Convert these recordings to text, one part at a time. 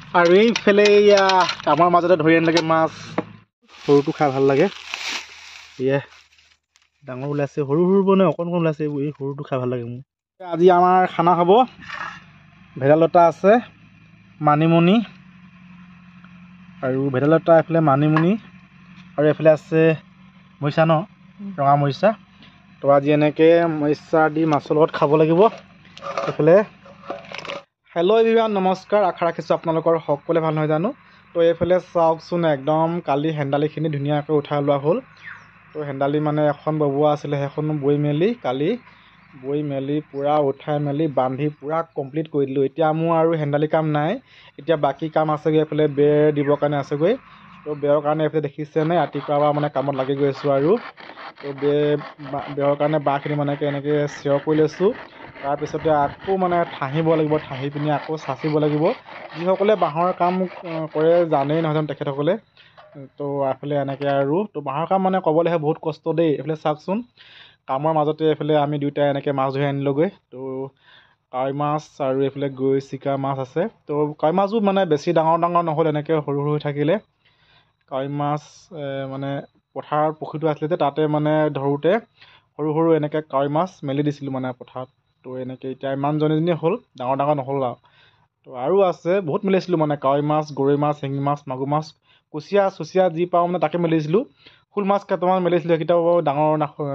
আৰু এইফালে এয়া আমাৰ মাজতে ধৰি আনিলেগৈ মাছ সৰুটো খাই ভাল লাগে এয়া ডাঙৰ ওলাইছে সৰু সৰু মানে অকণ ওলাইছে এই সৰুটো খাই ভাল লাগে মোৰ আজি আমাৰ খানা হ'ব ভেদাইলতা আছে মানিমুনি আৰু ভেদাইলতা এইফালে মানিমুনি আৰু এইফালে আছে মৰিচা ন ৰঙা মৰিচা তো আজি এনেকৈ মৰিচা দি মাছৰ লগত খাব লাগিব এইফালে হেল্ল' এভৰিৱান নমস্কাৰ আশা ৰাখিছোঁ আপোনালোকৰ সকলোৱে ভাল নহয় জানো তো এইফালে চাওকচোন একদম কালি হেন্দালিখিনি ধুনীয়াকৈ উঠাই লোৱা হ'ল তো হেন্দালি মানে এখন ববোৱা আছিলে সেইখন বৈ মেলি পূৰা উঠাই মেলি বান্ধি পূৰা কমপ্লিট কৰি দিলোঁ এতিয়া মোৰ আৰু হেন্দালি কাম নাই এতিয়া বাকী কাম আছেগৈ এইফালে বেৰ দিবৰ কাৰণে আছেগৈ তো বেৰৰ কাৰণে এইফালে দেখিছেনে ৰাতিপুৱাৰ পৰা মানে কামত লাগি গৈ আছোঁ আৰু তো বেৰৰ কাৰণে বাঁহখিনি মানে এনেকৈ চিঞৰ কৰি লৈছোঁ তাৰপিছতে আকৌ মানে ঠাহিব লাগিব ঠাহি পিনি আকৌ চাচিব লাগিব যিসকলে বাঁহৰ কাম কৰে জানেই নহয় জানো তেখেতসকলে তো এইফালে এনেকৈ আৰু তো বাঁহৰ কাম মানে ক'বলৈহে বহুত কষ্ট দেই এইফালে চাওকচোন কামৰ মাজতে এইফালে আমি দুয়োটাই এনেকৈ মাছ ধৰি আনিলোগৈ তো কাৱৈ মাছ আৰু এইফালে গৰৈ চিকা মাছ আছে তো কাৱৈ মাছবোৰ মানে বেছি ডাঙৰ নহ'ল এনেকৈ সৰু হৈ থাকিলে কাৱৈ মাছ মানে পথাৰৰ পুখুৰীটো আছিলে যে তাতে মানে ধৰোঁতে সৰু এনেকৈ কাৱৈ মাছ মেলি দিছিলোঁ মানে পথাৰত তো এনেকৈ এতিয়া ইমানজনী হ'ল ডাঙৰ নহ'ল তো আৰু আছে বহুত মেলিছিলোঁ মানে কাৱৈ মাছ গৰৈ মাছ শিঙি মাছ মাগুৰ মাছ কুচিয়া যি পাওঁ মানে তাকে মেলিছিলোঁ শ'ল মাছ কেইটামান মেলিছিলোঁ সেইকেইটাও ডাঙৰ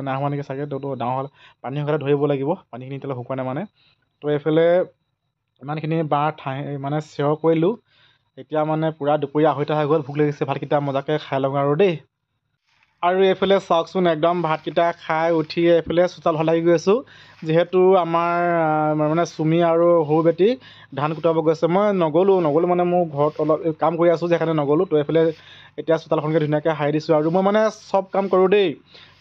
নাহোৱা নেকি চাগে তো ডাঙৰ হ'ল পানী শুকালে ধৰিব লাগিব পানীখিনি এতিয়ালৈ শুকোৱা নাই মানে তো এইফালে ইমানখিনি বাঁহ মানে চিঞৰ কৰিলোঁ এতিয়া মানে পূৰা দুপৰীয়া 2:30 হৈ গ'ল ভোক লাগিছে ভাতকেইটা মজাকৈ খাই লওঁ আৰু দেই আৰু এইফালে চাওকচোন একদম ভাতকেইটা খাই উঠি এইফালে চোতাল লাগি গৈ আছোঁ যিহেতু আমাৰ মানে চুমি আৰু সৰু বেটি ধান কুটাব গৈছে মই নগ'লোঁ মানে মোৰ ঘৰত অলপ কাম কৰি আছোঁ যে সেইকাৰণে নগ'লোঁ তো এইফালে এতিয়া চোতালখনকৈ ধুনীয়াকৈ সাৰি দিছোঁ আৰু মই মানে চব কাম কৰোঁ দেই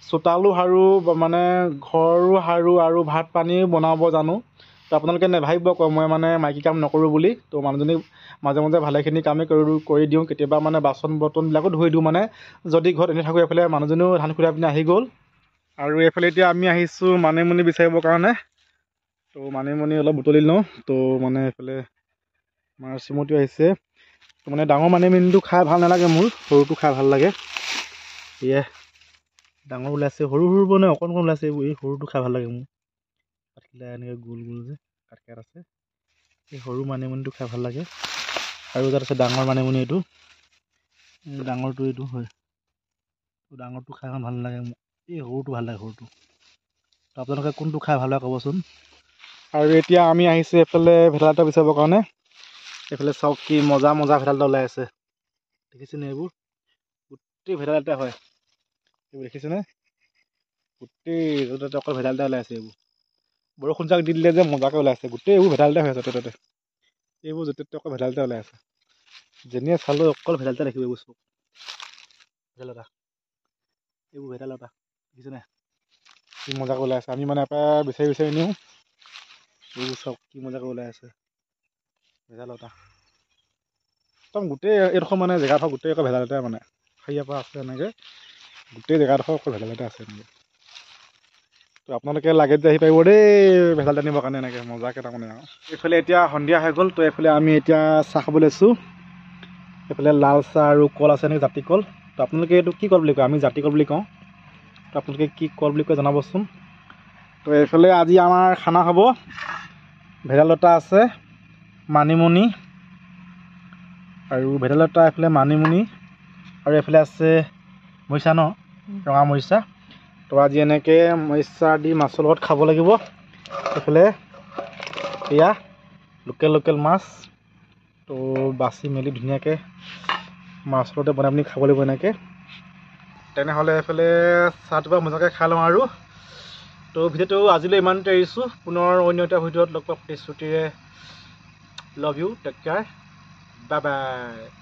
চোতালো সাৰোঁ মানে ঘৰো সাৰোঁ আৰু ভাত পানীও বনাব জানো তো আপোনালোকে নেভাবিব কয় মই মানে মাইকী কাম নকৰোঁ বুলি তো মানুহজনী মাজে ভালেখিনি কামেই কৰি দিওঁ কেতিয়াবা মানে বাচন বৰ্তনবিলাকো ধুই দিওঁ মানে যদি ঘৰত এনেই থাকোঁ এইফালে মানুহজনীও ধান খুটাই পিনে আহি গ'ল আৰু এইফালে এতিয়া আমি আহিছোঁ মানিমুনি বিচাৰিবৰ কাৰণে তো মানিমুনি অলপ বুটলি লওঁ তো মানে এইফালে আমাৰ চিমুতিও আহিছে তো মানে ডাঙৰ মানিমুনিটো খাই ভাল নালাগে মোৰ সৰুটো খাই ভাল লাগে এয়া ডাঙৰ ওলাইছে সৰু মানে অকণ ওলাইছে এই সৰুটো খাই ভাল লাগে মোৰ পাতখিলা এনেকৈ গোল যে কাট আছে এই সৰু মানিমুনিটো খাই ভাল লাগে আৰু তাত আছে ডাঙৰ মানিমুনি এইটো ডাঙৰটো এইটো হয় ডাঙৰটো খাই ভাল নালাগে মোক এই সৰুটো ভাল লাগে সৰুটো তো আপোনালোকে কোনটো খাই ভাল লাগে ক'বচোন আৰু এতিয়া আমি আহিছোঁ এইফালে ভেদাইলতা বিচাৰিবৰ কাৰণে এইফালে চাওক কি মজা ভেদাইলতা ওলাই আছে দেখিছেনে এইবোৰ গোটেই ভেদাইলতা হয় এইবোৰ দেখিছেনে গোটেই য'তে অকল ভেদাইলতা ওলাই আছে এইবোৰ বৰষুণ জাক দি দিলে যে মজাকৈ ওলাই আছে গোটেই এইবোৰ ভেদাইলতা হৈ আছে ত'তে এইবোৰ য'তে ত'তে অকল ভেদাইলতা ওলাই আছে যেনিয়ে চালেও অকল ভেদাইলতা দেখিব এইবোৰ চব ভেদাইলতা এইবোৰ ভেদাইলতা দেখিছেনে কি মজাকৈ ওলাই আছে আমি মানে এপাই বিচাৰি নিওঁ এইবোৰ চব কি মজাকৈ ওলাই আছে ভেদাইলতা একদম গোটেই এইডোখৰ মানে জেগাডোখৰ গোটেই অকল ভেদাইলতাই মানে হেৰিয়াৰ পৰা আছে এনেকৈ গোটেই জেগাডোখৰ অকল ভেদাইলতা আছে এনেকৈ তো আপোনালোকে লাগে যে আহি পাৰিব দেই ভেদাইলতা নিবৰ কাৰণে এনেকৈ মজাকৈ তাৰমানে আৰু এইফালে এতিয়া সন্ধিয়া হৈ গ'ল তো এইফালে আমি এতিয়া চাহ খাব লৈছোঁ এইফালে লাল চাহ আৰু কল আছে এনেকৈ জাতি কল তো আপোনালোকে এইটো কি কল বুলি কয় আমি জাতি কল বুলি কওঁ তো আপোনালোকে কি কল বুলি কয় জনাবচোন তো এইফালে আজি আমাৰ খানা হ'ব ভেদাইলতা আছে মানিমুনি আৰু ভেদাইলতা এইফালে মানিমুনি আৰু এইফালে আছে মৰিচা ন ৰঙা মৰিচা তো আজি এনেকৈ মৰিচা দি মাছৰ লগত খাব লাগিব এইফালে এয়া লোকেল মাছ তো বাচি মেলি ধুনীয়াকৈ মাছৰ লগতে বনাই পিনি খাব লাগিব এনেকৈ তেনেহ'লে এইফালে চাহটোপা মজাকৈ খাই লওঁ আৰু তো ভিডিঅ'টো আজিলৈ ইমানতে এৰিছোঁ পুনৰ অন্য এটা ভিডিঅ'ত লগ পাম প্ৰতিশ্ৰুতিৰে love you take care by